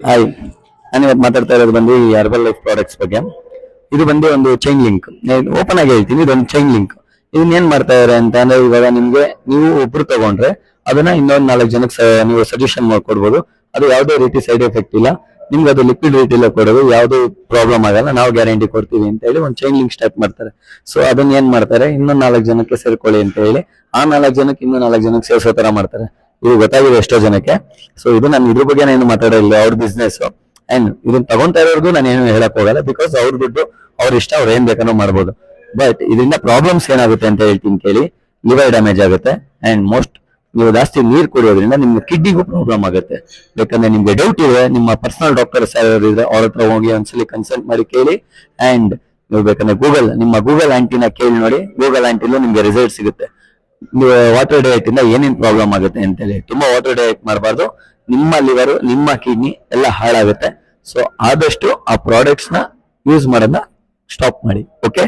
Hi, ನಾನು ಇವತ್ತು ಮಾತಾಡ್ತಾ ಇರೋದು ಬಂದು ಈ ಹರ್ಬಲ್ ಲೈಫ್ ಪ್ರಾಡಕ್ಟ್ಸ್ ಬಗ್ಗೆ. ಇದು ಬಂದು ಒಂದು ಚೈನ್ ಲಿಂಕ್. ಓಪನ್ ಆಗಿ ಹೇಳ್ತೀನಿ, ಇದೊಂದು ಚೈನ್ ಲಿಂಕ್. ಇದನ್ನ ಏನ್ ಮಾಡ್ತಾ ಇದಾರೆ ಅಂತ ಅಂದ್ರೆ, ಇವಾಗ ನಿಮ್ಗೆ ನೀವು ಒಬ್ರು ತಗೊಂಡ್ರೆ ಅದನ್ನ ಇನ್ನೊಂದ್ 4 ಜನಕ್ಕೆ ನೀವು ಸಜೆಷನ್ ಮಾಡ್ಕೊಡ್ಬೋದು. ಅದು ಯಾವುದೇ ರೀತಿ ಸೈಡ್ ಎಫೆಕ್ಟ್ ಇಲ್ಲ. ನಿಮ್ಗೆ ಅದು ಲಿಕ್ವಿಡ್ ರೀತಿಲ್ಲ ಕೊಡೋದು, ಯಾವ್ದು ಪ್ರಾಬ್ಲಮ್ ಆಗಲ್ಲ, ನಾವು ಗ್ಯಾರಂಟಿ ಕೊಡ್ತೀವಿ ಅಂತ ಹೇಳಿ ಒಂದು ಚೈನ್ ಲಿಂಕ್ ಸ್ಟಾರ್ಟ್ ಮಾಡ್ತಾರೆ. ಸೊ ಅದನ್ನ ಏನ್ ಮಾಡ್ತಾರೆ, ಇನ್ನೊಂದ್ 4 ಜನಕ್ಕೆ ಸೇರ್ಕೊಳ್ಳಿ ಅಂತ ಹೇಳಿ ಆ 4 ಜನಕ್ಕೆ ಇನ್ನೂ 4 ಜನಕ್ಕೆ ಸೇರ್ಸೋ ತರ ಮಾಡ್ತಾರೆ. ಇದು ಗೊತ್ತಾಗಿದೆ ಎಷ್ಟೋ ಜನಕ್ಕೆ. ಸೊ ಇದು ನಾನು ಇದ್ರ ಬಗ್ಗೆ ಏನು ಮಾತಾಡೋಲ್ಲ, ಅವ್ರ ಬಿಸ್ನೆಸ್. ಅಂಡ್ ಇದನ್ನ ತಗೊಂತಾ ಇರೋರ್ಗು ನಾನು ಏನು ಹೇಳಕ್ ಹೋಗಲ್ಲ, ಬಿಕಾಸ್ ಅವ್ರ ದುಡ್ಡು, ಅವ್ರ ಇಷ್ಟ, ಅವ್ರು ಏನ್ ಬೇಕಾದ್ರೂ ಮಾಡ್ಬೋದು. ಬಟ್ ಇದರಿಂದ ಪ್ರಾಬ್ಲಮ್ಸ್ ಏನಾಗುತ್ತೆ ಅಂತ ಹೇಳ್ತೀನಿ ಕೇಳಿ. ಲಿವರ್ ಡ್ಯಾಮೇಜ್ ಆಗುತ್ತೆ, ಅಂಡ್ ಮೋಸ್ಟ್ ನೀವು ಜಾಸ್ತಿ ನೀರು ಕುಡಿಯೋದ್ರಿಂದ ನಿಮ್ಮ ಕಿಡ್ನಿಗೂ ಪ್ರಾಬ್ಲಮ್ ಆಗುತ್ತೆ. ಬೇಕಂದ್ರೆ ನಿಮ್ಗೆ ಡೌಟ್ ಇದೆ, ನಿಮ್ಮ ಪರ್ಸನಲ್ ಡಾಕ್ಟರ್ಸ್ ಯಾರು ಇದ್ರೆ ಅವ್ರ ಹತ್ರ ಹೋಗಿ ಒಂದ್ಸಲಿ ಕನ್ಸಲ್ಟ್ ಮಾಡಿ ಕೇಳಿ. ಅಂಡ್ ನೀವು ಬೇಕಂದ್ರೆ ನಿಮ್ಮ ಗೂಗಲ್ ಆಂಟಿನ ಕೇಳಿ ನೋಡಿ. ಗೂಗಲ್ ಆಂಟಿಲೂ ನಿಮ್ಗೆ ರಿಸಲ್ಟ್ ಸಿಗುತ್ತೆ. ನೀವು ವಾಟರ್ ಡಯಟ್ ಇಂದ ಏನೇನ್ ಪ್ರಾಬ್ಲಮ್ ಆಗುತ್ತೆ ಅಂತೇಳಿ. ತುಂಬಾ ವಾಟರ್ ಡಯಟ್ ಮಾಡಬಾರ್ದು, ನಿಮ್ಮ ಲಿವರ್, ನಿಮ್ಮ ಕಿಡ್ನಿ ಎಲ್ಲ ಹಾಳಾಗುತ್ತೆ. ಸೊ ಆದಷ್ಟು ಆ ಪ್ರಾಡಕ್ಟ್ಸ್ ನ ಯೂಸ್ ಮಾಡೋದನ್ನ ಸ್ಟಾಪ್ ಮಾಡಿ. ಓಕೆ.